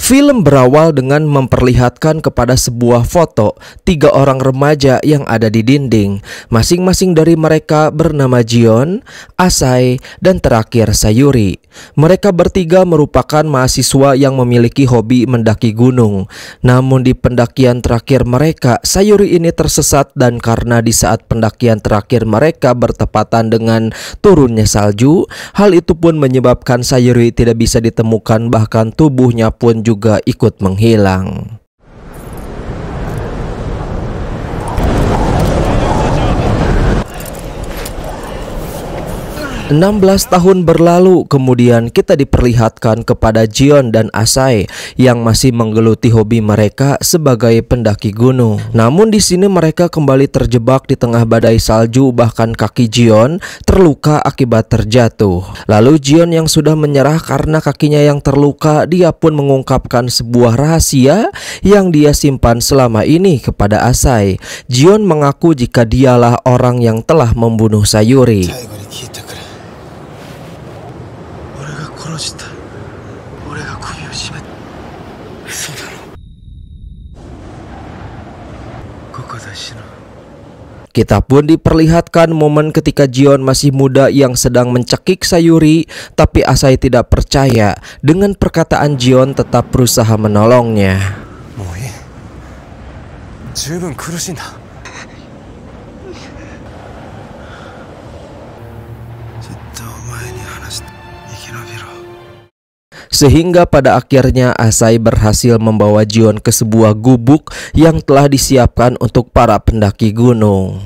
Film berawal dengan memperlihatkan kepada sebuah foto 3 orang remaja yang ada di dinding. Masing-masing dari mereka bernama Jion, Asai, dan terakhir Sayuri. Mereka bertiga merupakan mahasiswa yang memiliki hobi mendaki gunung. Namun di pendakian terakhir mereka, Sayuri ini tersesat, dan karena di saat pendakian terakhir mereka bertepatan dengan turunnya salju, hal itu pun menyebabkan Sayuri tidak bisa ditemukan, bahkan tubuhnya pun juga ikut menghilang. 16 tahun berlalu, kemudian kita diperlihatkan kepada Jion dan Asai yang masih menggeluti hobi mereka sebagai pendaki gunung. Namun di sini mereka kembali terjebak di tengah badai salju, bahkan kaki Jion terluka akibat terjatuh. Lalu Jion yang sudah menyerah karena kakinya yang terluka, dia pun mengungkapkan sebuah rahasia yang dia simpan selama ini kepada Asai. Jion mengaku jika dialah orang yang telah membunuh Sayuri. Kita pun diperlihatkan momen ketika Jion masih muda yang sedang mencekik Sayuri, tapi Asai tidak percaya. Dengan perkataan Jion tetap berusaha menolongnya. Sehingga pada akhirnya Asai berhasil membawa Jion ke sebuah gubuk yang telah disiapkan untuk para pendaki gunung.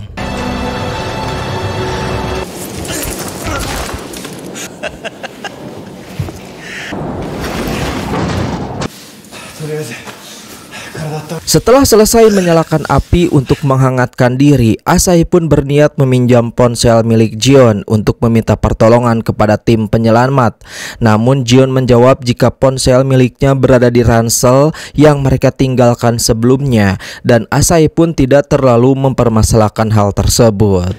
Setelah selesai menyalakan api untuk menghangatkan diri, Asai pun berniat meminjam ponsel milik Jion untuk meminta pertolongan kepada tim penyelamat. Namun Jion menjawab jika ponsel miliknya berada di ransel yang mereka tinggalkan sebelumnya, dan Asai pun tidak terlalu mempermasalahkan hal tersebut.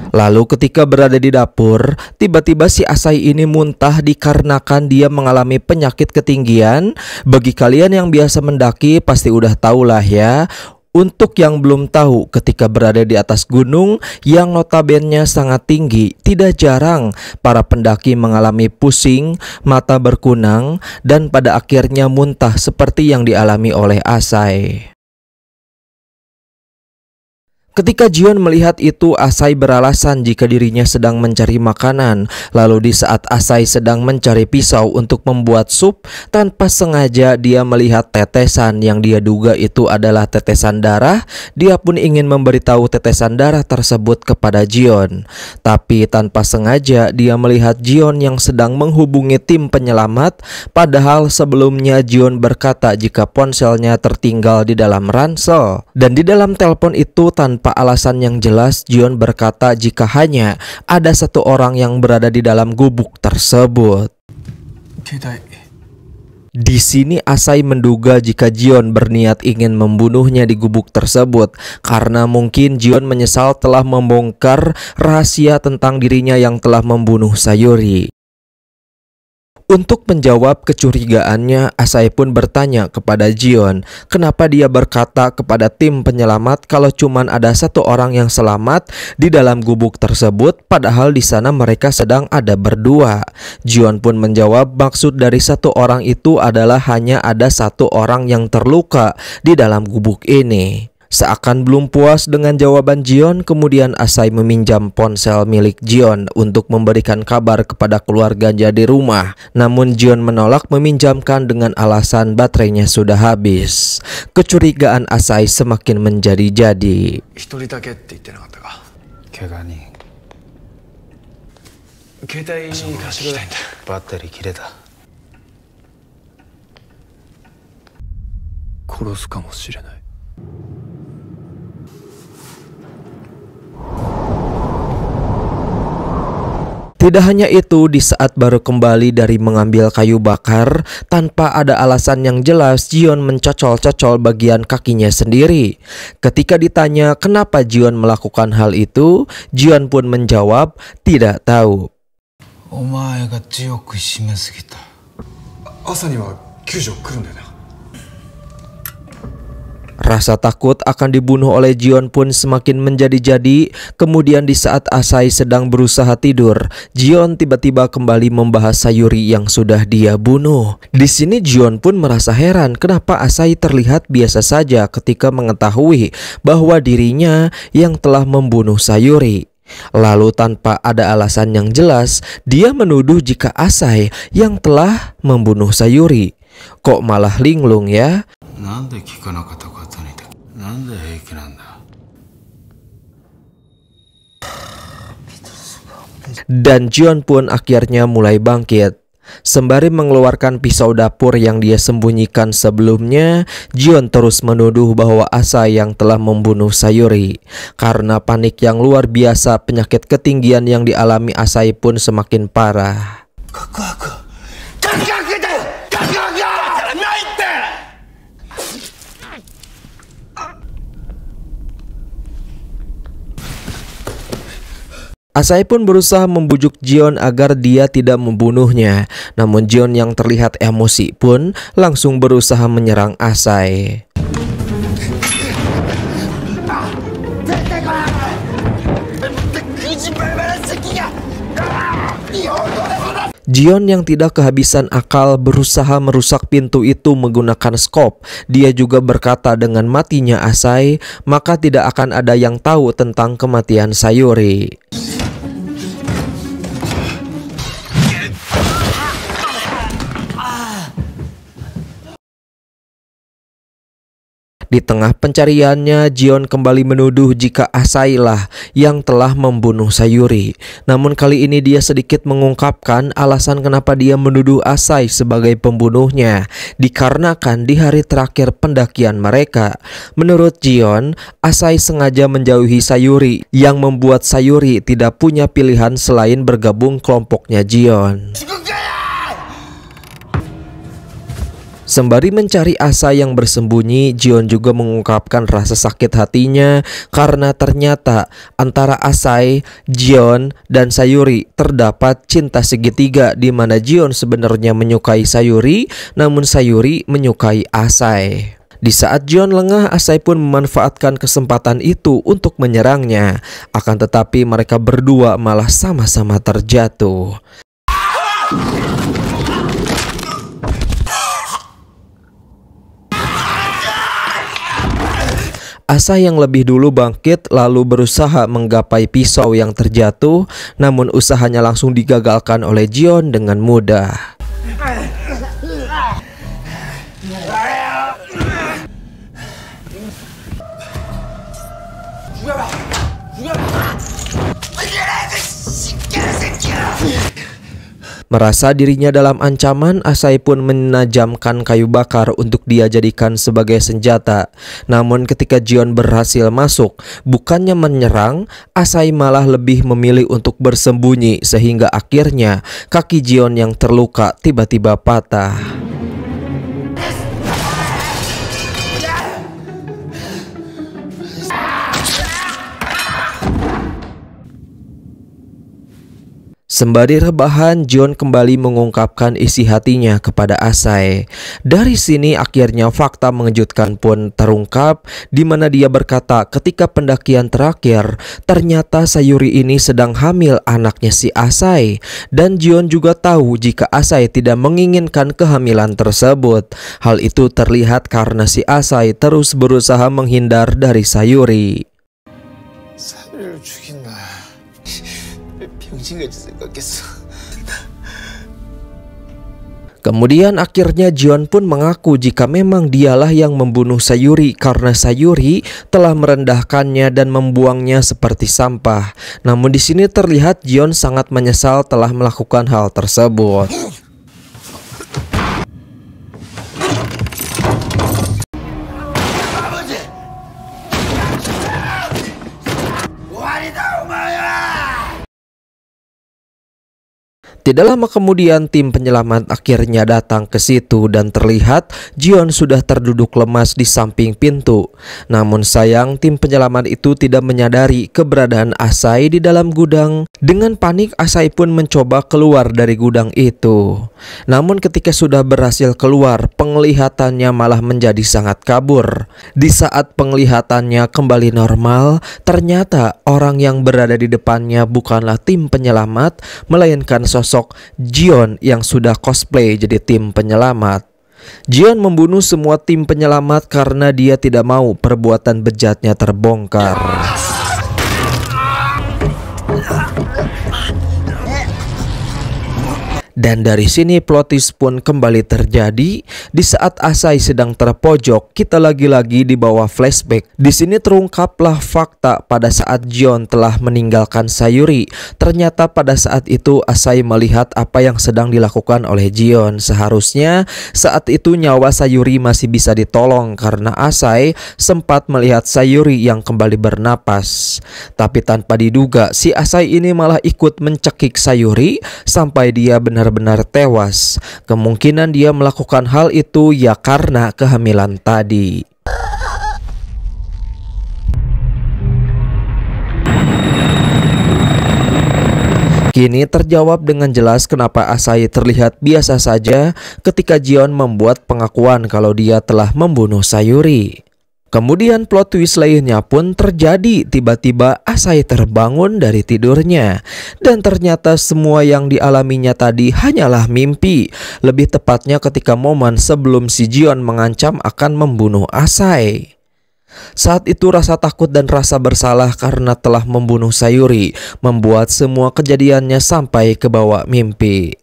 Lalu ketika berada di dapur, tiba-tiba si Asai ini muntah dikarenakan dia mengalami penyakit ketinggian. Bagi kalian yang biasa mendaki pasti udah tahulah ya. Untuk yang belum tahu, ketika berada di atas gunung yang notabene sangat tinggi, tidak jarang para pendaki mengalami pusing, mata berkunang, dan pada akhirnya muntah seperti yang dialami oleh Asai. Ketika Jion melihat itu, Asai beralasan jika dirinya sedang mencari makanan. Lalu di saat Asai sedang mencari pisau untuk membuat sup, tanpa sengaja dia melihat tetesan yang dia duga itu adalah tetesan darah. Dia pun ingin memberitahu tetesan darah tersebut kepada Jion. Tapi tanpa sengaja dia melihat Jion yang sedang menghubungi tim penyelamat. Padahal sebelumnya Jion berkata jika ponselnya tertinggal di dalam ransel. Dan di dalam telepon itu tanpa alasan yang jelas, Jion berkata jika hanya ada satu orang yang berada di dalam gubuk tersebut. Di sini Asai menduga jika Jion berniat ingin membunuhnya di gubuk tersebut karena mungkin Jion menyesal telah membongkar rahasia tentang dirinya yang telah membunuh Sayuri. Untuk menjawab kecurigaannya, Asai pun bertanya kepada Jion kenapa dia berkata kepada tim penyelamat kalau cuman ada satu orang yang selamat di dalam gubuk tersebut, padahal di sana mereka sedang ada berdua. Jion pun menjawab maksud dari satu orang itu adalah hanya ada satu orang yang terluka di dalam gubuk ini. Seakan belum puas dengan jawaban Jion, kemudian Asai meminjam ponsel milik Jion untuk memberikan kabar kepada keluarganya di rumah. Namun Jion menolak meminjamkan dengan alasan baterainya sudah habis. Kecurigaan Asai semakin menjadi-jadi. Tidak hanya itu, di saat baru kembali dari mengambil kayu bakar, tanpa ada alasan yang jelas, Jion mencocol-cocol bagian kakinya sendiri. Ketika ditanya kenapa Jion melakukan hal itu, Jion pun menjawab tidak tahu. お前が強く締めすぎた。朝には救助来るんだよな。 Rasa takut akan dibunuh oleh Jion pun semakin menjadi-jadi. Kemudian di saat Asai sedang berusaha tidur, Jion tiba-tiba kembali membahas Sayuri yang sudah dia bunuh. Di sini Jion pun merasa heran kenapa Asai terlihat biasa saja ketika mengetahui bahwa dirinya yang telah membunuh Sayuri. Lalu tanpa ada alasan yang jelas, dia menuduh jika Asai yang telah membunuh Sayuri. Kok malah linglung ya? Dan Jion pun akhirnya mulai bangkit. Sembari mengeluarkan pisau dapur yang dia sembunyikan sebelumnya, Jion terus menuduh bahwa Asai yang telah membunuh Sayuri. Karena panik yang luar biasa, penyakit ketinggian yang dialami Asai pun semakin parah. Asai pun berusaha membujuk Jion agar dia tidak membunuhnya. Namun Jion yang terlihat emosi pun langsung berusaha menyerang Asai. Jion yang tidak kehabisan akal berusaha merusak pintu itu menggunakan skop. Dia juga berkata dengan matinya Asai, maka tidak akan ada yang tahu tentang kematian Sayuri. Di tengah pencariannya, Jion kembali menuduh jika Asai lah yang telah membunuh Sayuri. Namun kali ini dia sedikit mengungkapkan alasan kenapa dia menuduh Asai sebagai pembunuhnya. Dikarenakan di hari terakhir pendakian mereka, menurut Jion, Asai sengaja menjauhi Sayuri yang membuat Sayuri tidak punya pilihan selain bergabung kelompoknya Jion. Sembari mencari Asai yang bersembunyi, Jion juga mengungkapkan rasa sakit hatinya karena ternyata antara Asai, Jion, dan Sayuri terdapat cinta segitiga di mana Jion sebenarnya menyukai Sayuri, namun Sayuri menyukai Asai. Di saat Jion lengah, Asai pun memanfaatkan kesempatan itu untuk menyerangnya. Akan tetapi mereka berdua malah sama-sama terjatuh. Asai yang lebih dulu bangkit lalu berusaha menggapai pisau yang terjatuh, namun usahanya langsung digagalkan oleh Jion dengan mudah. Merasa dirinya dalam ancaman, Asai pun menajamkan kayu bakar untuk dia jadikan sebagai senjata. Namun ketika Jion berhasil masuk, bukannya menyerang, Asai malah lebih memilih untuk bersembunyi sehingga akhirnya kaki Jion yang terluka tiba-tiba patah. Sembari rebahan, Jion kembali mengungkapkan isi hatinya kepada Asai. Dari sini akhirnya fakta mengejutkan pun terungkap, di mana dia berkata ketika pendakian terakhir ternyata Sayuri ini sedang hamil anaknya si Asai. Dan Jion juga tahu jika Asai tidak menginginkan kehamilan tersebut. Hal itu terlihat karena si Asai terus berusaha menghindar dari Sayuri. Kemudian akhirnya Jion pun mengaku jika memang dialah yang membunuh Sayuri karena Sayuri telah merendahkannya dan membuangnya seperti sampah. Namun di sini terlihat Jion sangat menyesal telah melakukan hal tersebut. Tidak lama kemudian tim penyelamat akhirnya datang ke situ dan terlihat Jion sudah terduduk lemas di samping pintu. Namun sayang tim penyelamat itu tidak menyadari keberadaan Asai di dalam gudang. Dengan panik Asai pun mencoba keluar dari gudang itu. Namun ketika sudah berhasil keluar, penglihatannya malah menjadi sangat kabur. Di saat penglihatannya kembali normal, ternyata orang yang berada di depannya bukanlah tim penyelamat, melainkan sosok Jion yang sudah cosplay jadi tim penyelamat. Jion membunuh semua tim penyelamat karena dia tidak mau perbuatan bejatnya terbongkar. Dan dari sini plot twist pun kembali terjadi. Di saat Asai sedang terpojok, kita lagi-lagi di bawah flashback. Di sini terungkaplah fakta pada saat Jion telah meninggalkan Sayuri. Ternyata pada saat itu Asai melihat apa yang sedang dilakukan oleh Jion. Seharusnya saat itu nyawa Sayuri masih bisa ditolong karena Asai sempat melihat Sayuri yang kembali bernapas. Tapi tanpa diduga si Asai ini malah ikut mencekik Sayuri sampai dia benar-benar tewas. Kemungkinan dia melakukan hal itu ya karena kehamilan tadi. Kini terjawab dengan jelas kenapa Asai terlihat biasa saja ketika Jion membuat pengakuan kalau dia telah membunuh Sayuri. Kemudian plot twist lainnya pun terjadi. Tiba-tiba Asai terbangun dari tidurnya dan ternyata semua yang dialaminya tadi hanyalah mimpi. Lebih tepatnya ketika momen sebelum si Jion mengancam akan membunuh Asai. Saat itu rasa takut dan rasa bersalah karena telah membunuh Sayuri membuat semua kejadiannya sampai ke bawah mimpi.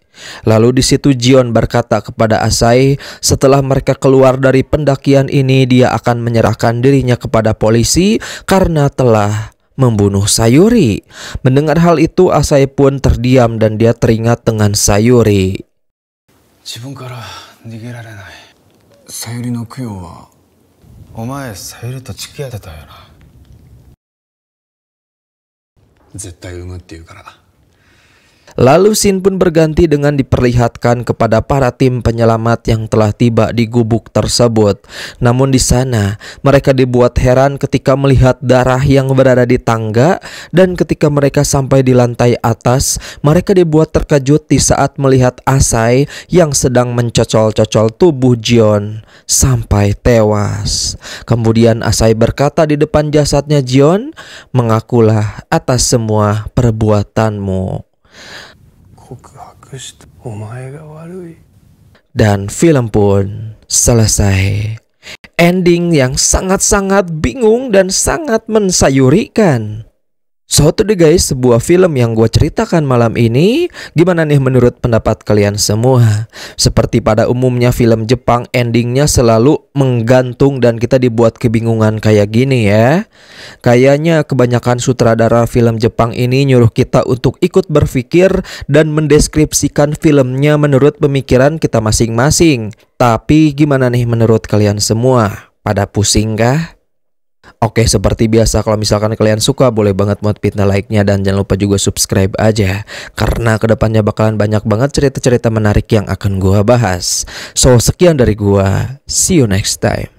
Lalu di situ Jion berkata kepada Asai, setelah mereka keluar dari pendakian ini dia akan menyerahkan dirinya kepada polisi karena telah membunuh Sayuri. Mendengar hal itu Asai pun terdiam dan dia teringat dengan Sayuri. Sayuri no kuyo wa omae Sayuri to chikiyatte ta yo na. Zettai umu tte iu kara. Lalu scene pun berganti dengan diperlihatkan kepada para tim penyelamat yang telah tiba di gubuk tersebut. Namun di sana mereka dibuat heran ketika melihat darah yang berada di tangga, dan ketika mereka sampai di lantai atas, mereka dibuat terkejut di saat melihat Asai yang sedang mencocol-cocol tubuh Jion sampai tewas. Kemudian Asai berkata di depan jasadnya Jion, "Mengakulah atas semua perbuatanmu." Dan film pun selesai. Ending yang sangat-sangat bingung dan sangat mensayurikan. So today guys, sebuah film yang gue ceritakan malam ini. Gimana nih menurut pendapat kalian semua? Seperti pada umumnya film Jepang, endingnya selalu menggantung dan kita dibuat kebingungan kayak gini ya. Kayaknya kebanyakan sutradara film Jepang ini nyuruh kita untuk ikut berpikir dan mendeskripsikan filmnya menurut pemikiran kita masing-masing. Tapi gimana nih menurut kalian semua? Pada pusing kah? Oke, seperti biasa kalau misalkan kalian suka boleh banget buat fitnah like-nya dan jangan lupa juga subscribe aja karena kedepannya bakalan banyak banget cerita-cerita menarik yang akan gua bahas. So sekian dari gua, see you next time.